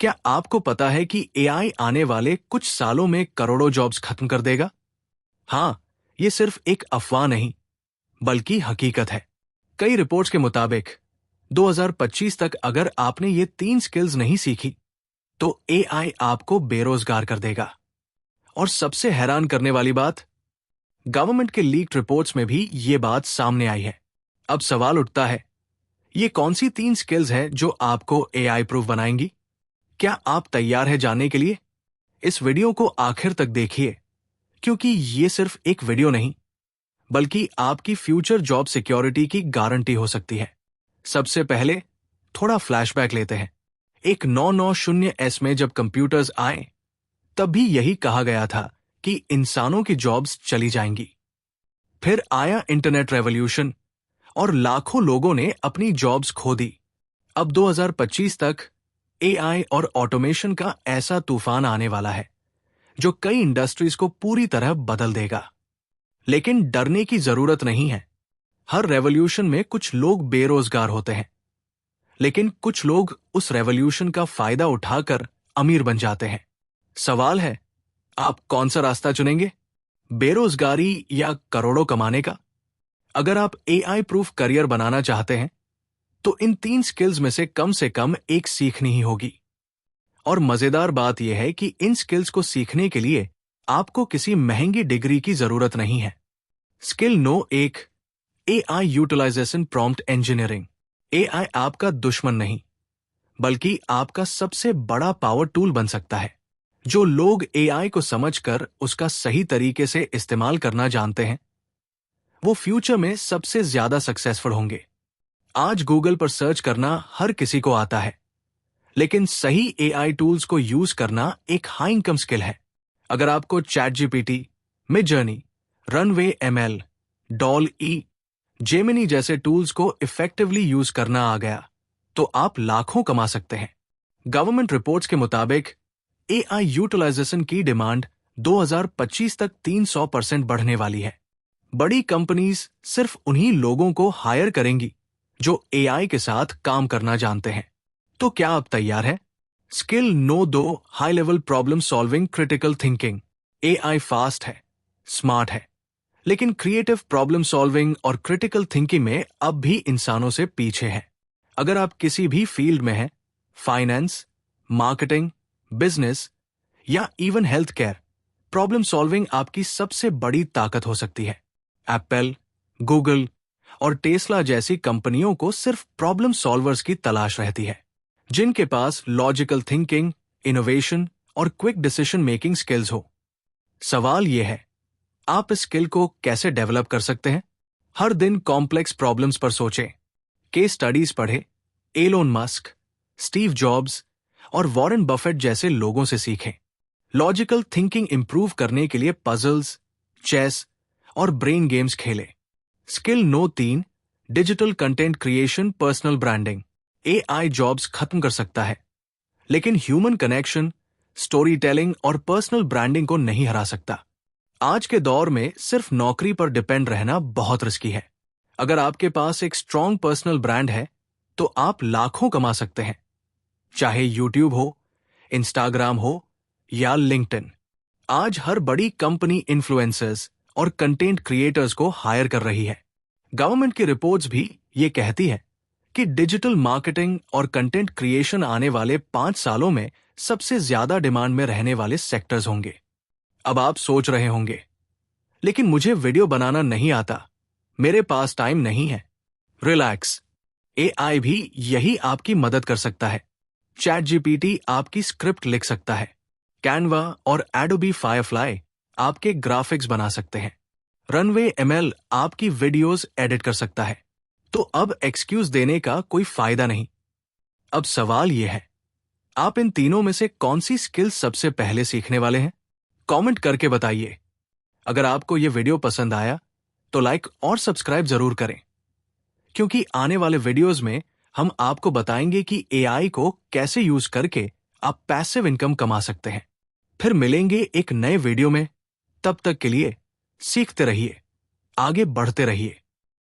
क्या आपको पता है कि एआई आने वाले कुछ सालों में करोड़ों जॉब्स खत्म कर देगा? हाँ, ये सिर्फ एक अफवाह नहीं, बल्कि हकीकत है। कई रिपोर्ट्स के मुताबिक 2025 तक अगर आपने ये 3 स्किल्स नहीं सीखी, तो एआई आपको बेरोजगार कर देगा। और सबसे हैरान करने वाली बात, गवर्नमेंट के लीक्ड रिपोर्ट्स में भी ये बात सामने आई है। अब सवाल उठता है, ये कौन सी 3 स्किल्स हैं जो आपको एआई प्रूफ बनाएंगी? क्या आप तैयार हैं जानने के लिए? इस वीडियो को आखिर तक देखिए, क्योंकि ये सिर्फ एक वीडियो नहीं, बल्कि आपकी फ्यूचर जॉब सिक्योरिटी की गारंटी हो सकती है। सबसे पहले थोड़ा फ्लैशबैक लेते हैं। एक 990S में जब कंप्यूटर्स आए, तब भी यही कहा गया था कि इंसानों की जॉब्स चली जाएंगी। फिर आया इंटरनेट रेवोल्यूशन और लाखों लोगों ने अपनी जॉब्स खो दी। अब 2025 तक एआई और ऑटोमेशन का ऐसा तूफान आने वाला है जो कई इंडस्ट्रीज को पूरी तरह बदल देगा। लेकिन डरने की जरूरत नहीं है। हर रेवोल्यूशन में कुछ लोग बेरोजगार होते हैं, लेकिन कुछ लोग उस रेवोल्यूशन का फायदा उठाकर अमीर बन जाते हैं। सवाल है, आप कौन सा रास्ता चुनेंगे? बेरोजगारी या करोड़ों कमाने का? अगर आप एआई प्रूफ करियर बनाना चाहते हैं, तो इन 3 स्किल्स में से कम एक सीखनी ही होगी। और मजेदार बात यह है कि इन स्किल्स को सीखने के लिए आपको किसी महंगी डिग्री की जरूरत नहीं है। Skill no 1, AI utilization prompt engineering. AI आपका दुश्मन नहीं, बल्कि आपका सबसे बड़ा पावर टूल बन सकता है। जो लोग एआई को समझकर उसका सही तरीके से इस्तेमाल करना जानते हैं, वो फ्यूचर में सबसे ज्यादा सक्सेसफुल होंगे। आज गूगल पर सर्च करना हर किसी को आता है, लेकिन सही एआई टूल्स को यूज करना एक हाई इनकम स्किल है। अगर आपको ChatGPT, Midjourney, Runway ML, DALL-E, Gemini जैसे टूल्स को इफेक्टिवली यूज करना आ गया, तो आप लाखों कमा सकते हैं। गवर्नमेंट रिपोर्ट्स के मुताबिक एआई यूटिलाइजेशन की डिमांड 2025 तक 300% बढ़ने वाली है। बड़ी कंपनीज सिर्फ उन्हीं लोगों को हायर करेंगी जो एआई के साथ काम करना जानते हैं। तो क्या आप तैयार हैं? Skill no 2, high level problem solving critical thinking. AI fast है, स्मार्ट है, लेकिन क्रिएटिव प्रॉब्लम सॉल्विंग और क्रिटिकल थिंकिंग में अब भी इंसानों से पीछे है। अगर आप किसी भी फील्ड में हैं, फाइनेंस, मार्केटिंग, बिजनेस या even health care, problem solving आपकी सबसे बड़ी ताकत हो सकती है। एप्पल, गूगल और टेस्ला जैसी कंपनियों को सिर्फ प्रॉब्लम सॉल्वर्स की तलाश रहती है, जिनके पास लॉजिकल थिंकिंग, इनोवेशन और क्विक डिसीजन मेकिंग स्किल्स हो। सवाल यह है, आप इस स्किल को कैसे डेवलप कर सकते हैं? हर दिन कॉम्प्लेक्स प्रॉब्लम्स पर सोचें, केस स्टडीज पढ़ें, एलोन मस्क, स्टीव जॉब्स और वॉरेन बफेट जैसे लोगों से सीखें। लॉजिकल थिंकिंग इंप्रूव करने के लिए पजल्स, चेस और ब्रेन गेम्स खेलें। Skill no 3, digital content creation personal branding. AI jobs खत्म कर सकता है, लेकिन ह्यूमन कनेक्शन, स्टोरी टेलिंग और पर्सनल ब्रांडिंग को नहीं हरा सकता। आज के दौर में सिर्फ नौकरी पर डिपेंड रहना बहुत रिस्की है। अगर आपके पास एक स्ट्रॉन्ग पर्सनल ब्रांड है, तो आप लाखों कमा सकते हैं, चाहे यूट्यूब हो, इंस्टाग्राम हो या लिंक्डइन। आज हर बड़ी कंपनी इन्फ्लुएंसर्स और कंटेंट क्रिएटर्स को हायर कर रही है। गवर्नमेंट की रिपोर्ट्स भी ये कहती है कि डिजिटल मार्केटिंग और कंटेंट क्रिएशन आने वाले 5 सालों में सबसे ज्यादा डिमांड में रहने वाले सेक्टर्स होंगे। अब आप सोच रहे होंगे, लेकिन मुझे वीडियो बनाना नहीं आता, मेरे पास टाइम नहीं है। रिलैक्स, एआई भी यही आपकी मदद कर सकता है। चैटजीपीटी आपकी स्क्रिप्ट लिख सकता है। कैनवा और एडोबी फायरफ्लाई आपके ग्राफिक्स बना सकते हैं। रनवे एमएल आपकी वीडियोस एडिट कर सकता है। तो अब एक्सक्यूज देने का कोई फायदा नहीं। अब सवाल यह है, आप इन तीनों में से कौन सी स्किल सबसे पहले सीखने वाले हैं? कमेंट करके बताइए। अगर आपको यह वीडियो पसंद आया, तो लाइक और सब्सक्राइब जरूर करें, क्योंकि आने वाले वीडियोस में हम आपको बताएंगे कि एआई को कैसे यूज करके आप पैसिव इनकम कमा सकते हैं। फिर मिलेंगे एक नए वीडियो में। तब तक के लिए सीखते रहिए, आगे बढ़ते रहिए।